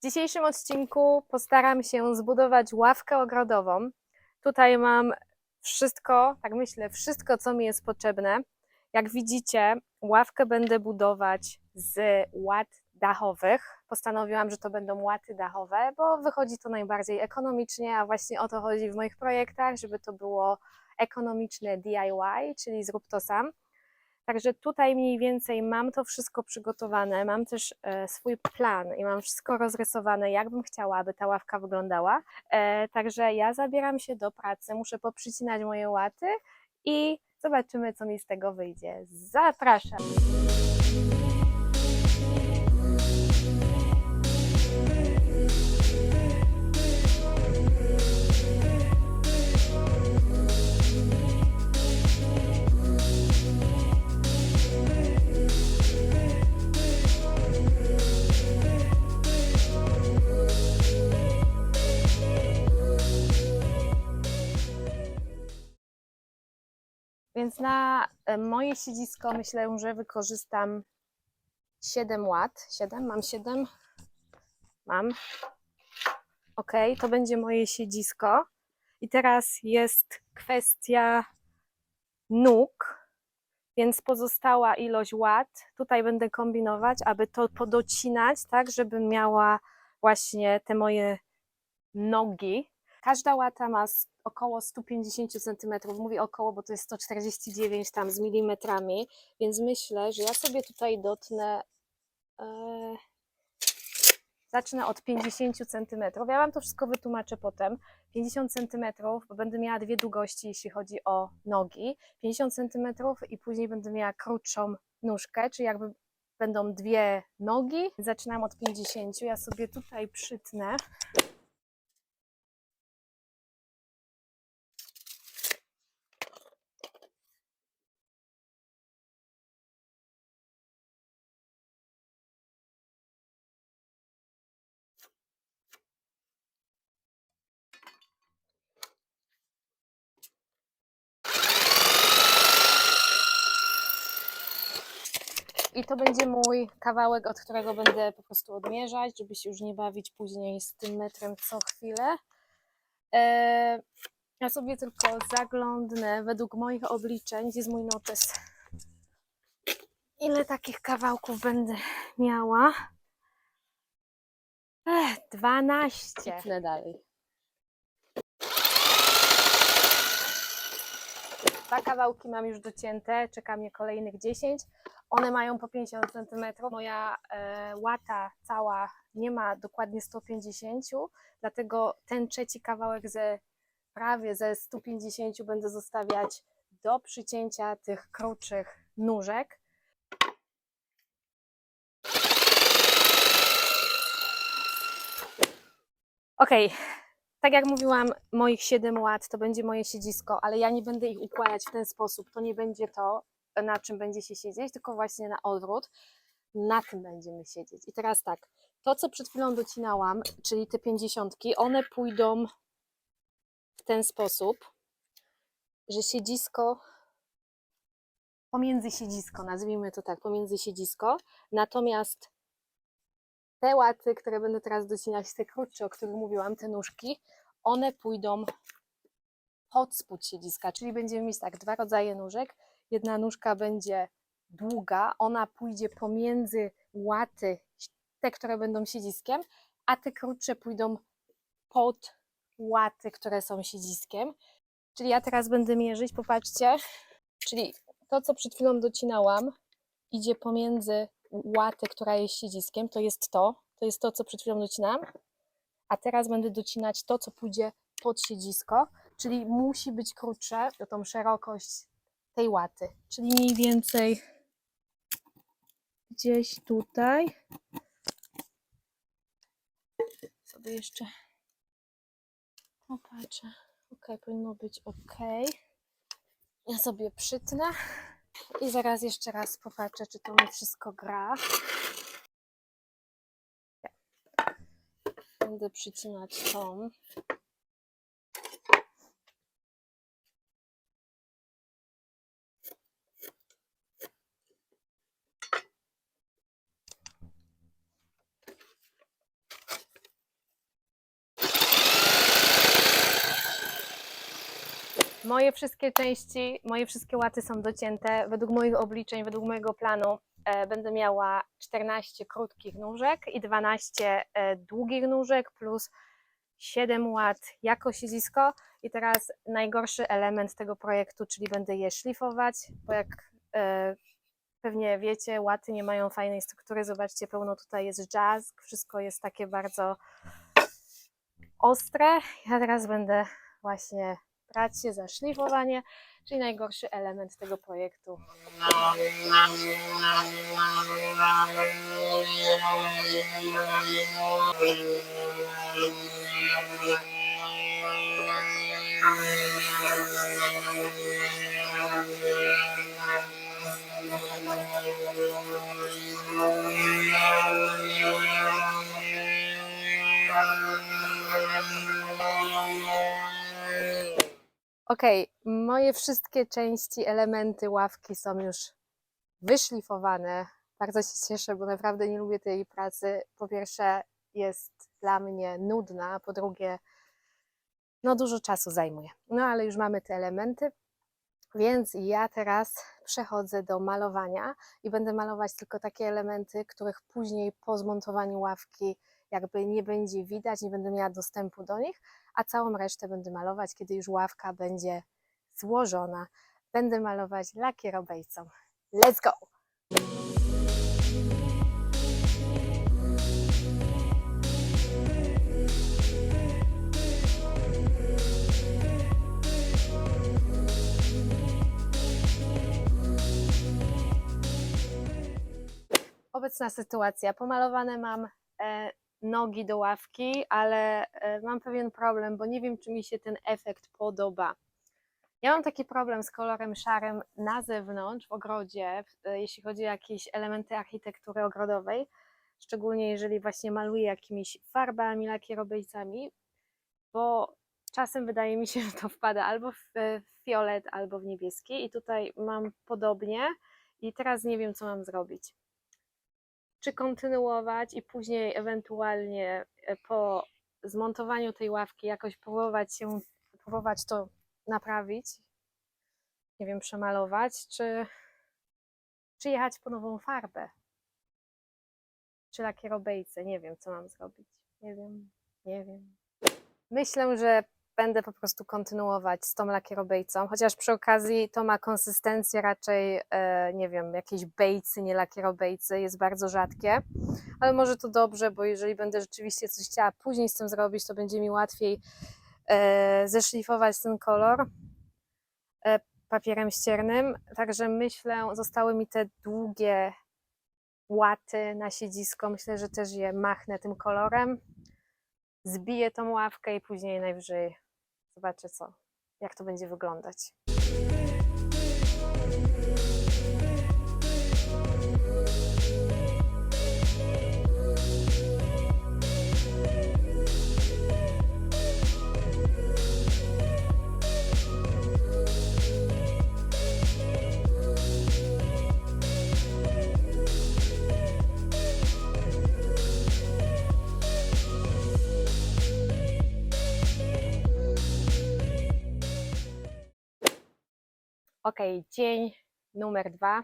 dzisiejszym odcinku postaram się zbudować ławkę ogrodową. Tutaj mam wszystko, tak myślę, wszystko co mi jest potrzebne. Jak widzicie, ławkę będę budować z łat dachowych. Postanowiłam, że to będą łaty dachowe, bo wychodzi to najbardziej ekonomicznie, a właśnie o to chodzi w moich projektach, żeby to było ekonomiczne DIY, czyli zrób to sam. Także tutaj mniej więcej mam to wszystko przygotowane, mam też swój plan i mam wszystko rozrysowane, jak bym chciała, aby ta ławka wyglądała. Także ja zabieram się do pracy, muszę poprzycinać moje łaty i zobaczymy, co mi z tego wyjdzie. Zapraszam! Więc na moje siedzisko myślę, że wykorzystam 7 łat. 7? Mam 7? Mam. Ok, to będzie moje siedzisko. I teraz jest kwestia nóg, więc pozostała ilość łat. Tutaj będę kombinować, aby to podocinać, tak, żebym miała właśnie te moje nogi. Każda łata ma około 150 cm. Mówię około, bo to jest 149 tam z milimetrami, więc myślę, że ja sobie tutaj dotnę, zacznę od 50 cm. Ja Wam to wszystko wytłumaczę potem. 50 cm, bo będę miała dwie długości, jeśli chodzi o nogi. 50 cm i później będę miała krótszą nóżkę, czyli jakby będą dwie nogi. Zaczynam od 50. Ja sobie tutaj przytnę. I to będzie mój kawałek, od którego będę po prostu odmierzać, żeby się już nie bawić później z tym metrem co chwilę. Ja sobie tylko zaglądnę według moich obliczeń, gdzie jest mój notes, ile takich kawałków będę miała. 12. Tnę dalej. 2 kawałki mam już docięte, czeka mnie kolejnych 10. One mają po 50 cm. Moja łata cała nie ma dokładnie 150, dlatego ten trzeci kawałek prawie ze 150 będę zostawiać do przycięcia tych krótszych nóżek. Ok, tak jak mówiłam, moich 7 łat to będzie moje siedzisko, ale ja nie będę ich układać w ten sposób. To nie będzie to, na czym będzie się siedzieć, tylko właśnie na odwrót. Na tym będziemy siedzieć. I teraz tak, to co przed chwilą docinałam, czyli te 50, one pójdą w ten sposób, że siedzisko, pomiędzy siedzisko, nazwijmy to tak, pomiędzy siedzisko, natomiast te łaty, które będę teraz docinać, te krótsze, o których mówiłam, te nóżki, one pójdą pod spód siedziska, czyli będziemy mieć tak 2 rodzaje nóżek. Jedna nóżka będzie długa, ona pójdzie pomiędzy łaty, te, które będą siedziskiem, a te krótsze pójdą pod łaty, które są siedziskiem. Czyli ja teraz będę mierzyć, popatrzcie, czyli to, co przed chwilą docinałam, idzie pomiędzy łatę, która jest siedziskiem, to jest to, co przed chwilą docinałam, a teraz będę docinać to, co pójdzie pod siedzisko, czyli musi być krótsze o tą szerokość tej łaty, czyli mniej więcej gdzieś tutaj. Sobie jeszcze popatrzę. Ok, powinno być ok. Ja sobie przytnę i zaraz jeszcze raz popatrzę, czy to mi wszystko gra. Będę przycinać tą. Moje wszystkie części, moje wszystkie łaty są docięte. Według moich obliczeń, według mojego planu będę miała 14 krótkich nóżek i 12 długich nóżek plus 7 łat jako siedzisko. I teraz najgorszy element tego projektu, czyli będę je szlifować, bo jak pewnie wiecie, łaty nie mają fajnej struktury. Zobaczcie, pełno tutaj jest jazzk, wszystko jest takie bardzo ostre. Ja teraz będę właśnie brać się za szlifowanie, czyli najgorszy element tego projektu. Ok, moje wszystkie części, elementy ławki są już wyszlifowane. Bardzo się cieszę, bo naprawdę nie lubię tej pracy. Po pierwsze jest dla mnie nudna, po drugie no dużo czasu zajmuje. No ale już mamy te elementy, więc ja teraz przechodzę do malowania i będę malować tylko takie elementy, których później po zmontowaniu ławki jakby nie będzie widać, nie będę miała dostępu do nich, a całą resztę będę malować, kiedy już ławka będzie złożona. Będę malować lakierobejcą. Let's go! Obecna sytuacja. Pomalowane mam nogi do ławki, ale mam pewien problem, bo nie wiem, czy mi się ten efekt podoba. Ja mam taki problem z kolorem szarym na zewnątrz, w ogrodzie, jeśli chodzi o jakieś elementy architektury ogrodowej, szczególnie jeżeli właśnie maluję jakimiś farbami, lakierobejcami, bo czasem wydaje mi się, że to wpada albo w fiolet, albo w niebieski i tutaj mam podobnie i teraz nie wiem, co mam zrobić. Czy kontynuować i później ewentualnie po zmontowaniu tej ławki jakoś próbować to naprawić, nie wiem, przemalować, czy jechać po nową farbę, czy lakierobejcę, nie wiem, co mam zrobić, nie wiem. Myślę, że będę po prostu kontynuować z tą lakierobejcą, chociaż przy okazji to ma konsystencję raczej, nie wiem, jakiejś bejcy, nie lakierobejcy, jest bardzo rzadkie, ale może to dobrze, bo jeżeli będę rzeczywiście coś chciała później z tym zrobić, to będzie mi łatwiej zeszlifować ten kolor papierem ściernym, także myślę, zostały mi te długie łaty na siedzisko, myślę, że też je machnę tym kolorem, zbiję tą ławkę i później najwyżej zobaczę jak to będzie wyglądać. Ok, dzień numer 2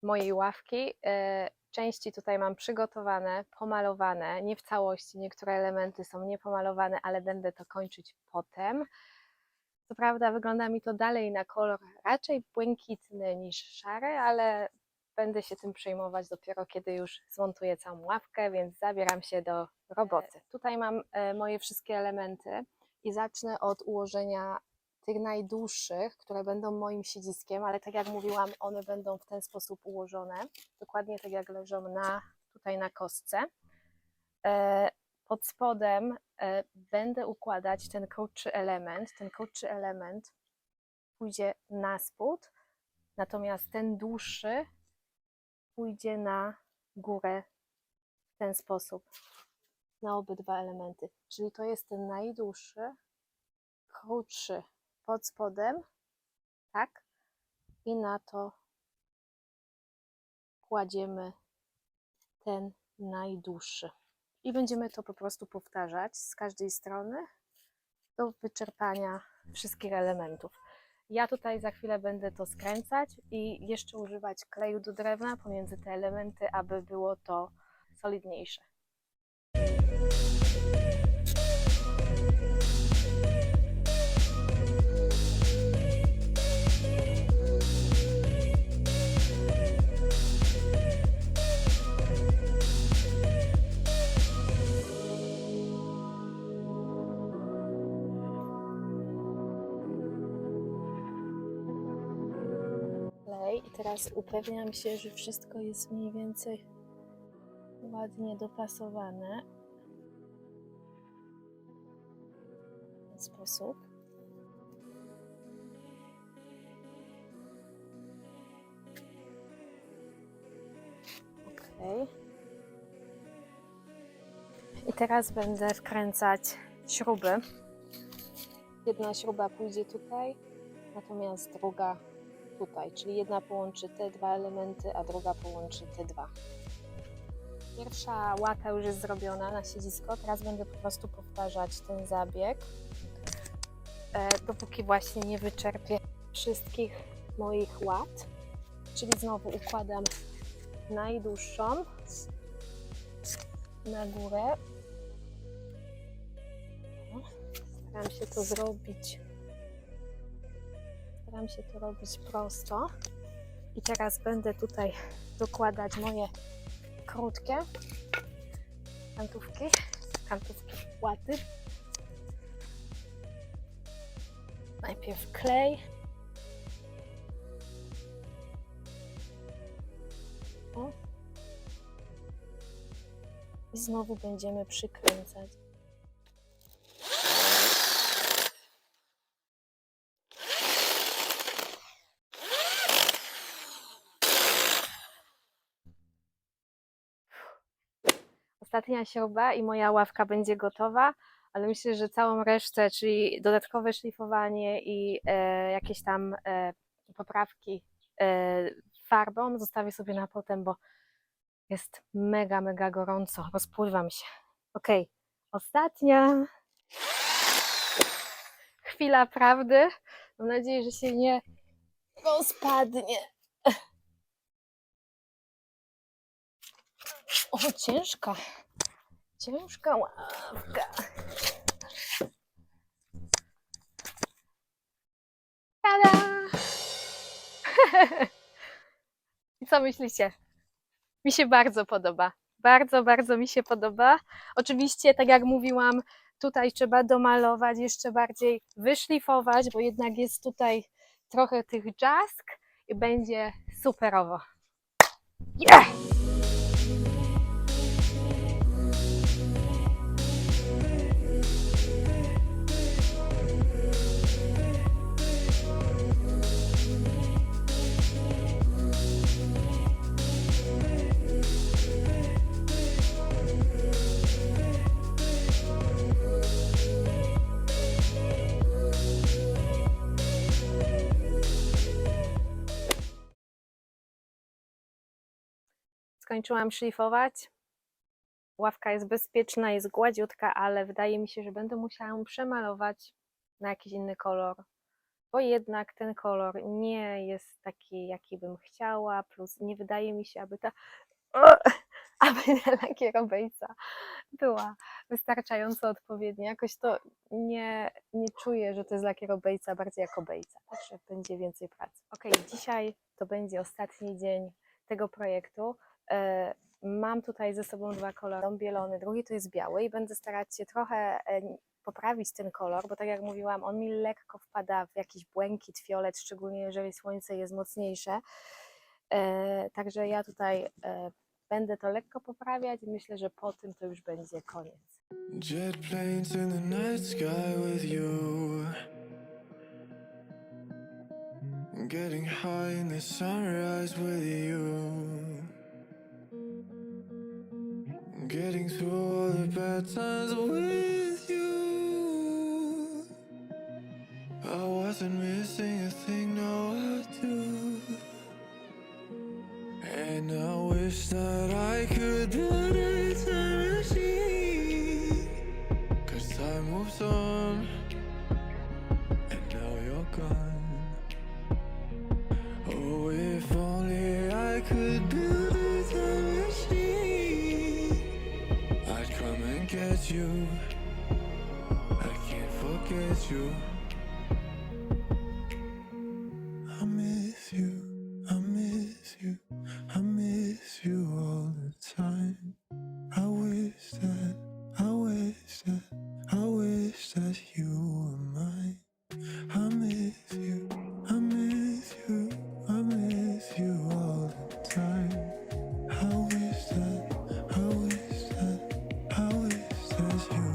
mojej ławki. Części tutaj mam przygotowane, pomalowane, nie w całości, niektóre elementy są niepomalowane, ale będę to kończyć potem. Co prawda wygląda mi to dalej na kolor raczej błękitny niż szary, ale będę się tym przejmować dopiero kiedy już zmontuję całą ławkę, więc zabieram się do roboty. Tutaj mam moje wszystkie elementy i zacznę od ułożenia tych najdłuższych, które będą moim siedziskiem, ale tak jak mówiłam, one będą w ten sposób ułożone, dokładnie tak jak leżą tutaj na kostce. Pod spodem będę układać ten krótszy element. Ten krótszy element pójdzie na spód, natomiast ten dłuższy pójdzie na górę w ten sposób, na obydwa elementy. Czyli to jest ten najdłuższy, krótszy pod spodem, tak? I na to kładziemy ten najdłuższy. I będziemy to po prostu powtarzać z każdej strony do wyczerpania wszystkich elementów. Ja tutaj za chwilę będę to skręcać i jeszcze używać kleju do drewna pomiędzy te elementy, aby było to solidniejsze. I teraz upewniam się, że wszystko jest mniej więcej ładnie dopasowane w ten sposób. Ok. I teraz będę wkręcać śruby. Jedna śruba pójdzie tutaj, natomiast druga tutaj, czyli jedna połączy te dwa elementy, a druga połączy te dwa. Pierwsza łata już jest zrobiona na siedzisko, teraz będę po prostu powtarzać ten zabieg, dopóki właśnie nie wyczerpię wszystkich moich łat, czyli znowu układam najdłuższą na górę. Staram się to robić prosto i teraz będę tutaj dokładać moje krótkie kantówki łaty. Najpierw klej. O. I znowu będziemy przykręcać. Ostatnia śruba i moja ławka będzie gotowa, ale myślę, że całą resztę, czyli dodatkowe szlifowanie i jakieś tam poprawki farbą zostawię sobie na potem, bo jest mega gorąco, rozpływam się. Ok, ostatnia chwila prawdy. Mam nadzieję, że się nie rozpadnie. O, ciężka ławka. Tada! I co myślicie? Mi się bardzo podoba. Bardzo mi się podoba. Oczywiście, tak jak mówiłam, tutaj trzeba domalować, jeszcze bardziej wyszlifować, bo jednak jest tutaj trochę tych dżask i będzie superowo. Yeah! Skończyłam szlifować. Ławka jest bezpieczna, jest gładziutka, ale wydaje mi się, że będę musiała ją przemalować na jakiś inny kolor, bo jednak ten kolor nie jest taki, jaki bym chciała, plus nie wydaje mi się, aby ta lakierobejca była wystarczająco odpowiednia. Jakoś to nie czuję, że to jest lakierobejca, bardziej jako bejca, także będzie więcej pracy. Ok, dzisiaj to będzie ostatni dzień tego projektu. Mam tutaj ze sobą dwa kolory, bielony, drugi to jest biały i będę starać się trochę poprawić ten kolor, bo tak jak mówiłam, on mi lekko wpada w jakiś błękit, fiolet, szczególnie jeżeli słońce jest mocniejsze. Także ja tutaj będę to lekko poprawiać i myślę, że po tym to już będzie koniec. Jet planes in the night sky with you. Getting high in the sunrise with you. Getting through all the bad times with you. I wasn't missing a thing, no I do. And I wish that I could build a time machine, 'cause time moves on and forget you. I can't forget you. I miss you, I miss you, I miss you all the time. I wish that, I wish that, I wish that you were mine. I miss you, I miss you, I miss you all the time. I wish that, I wish that, I wish that you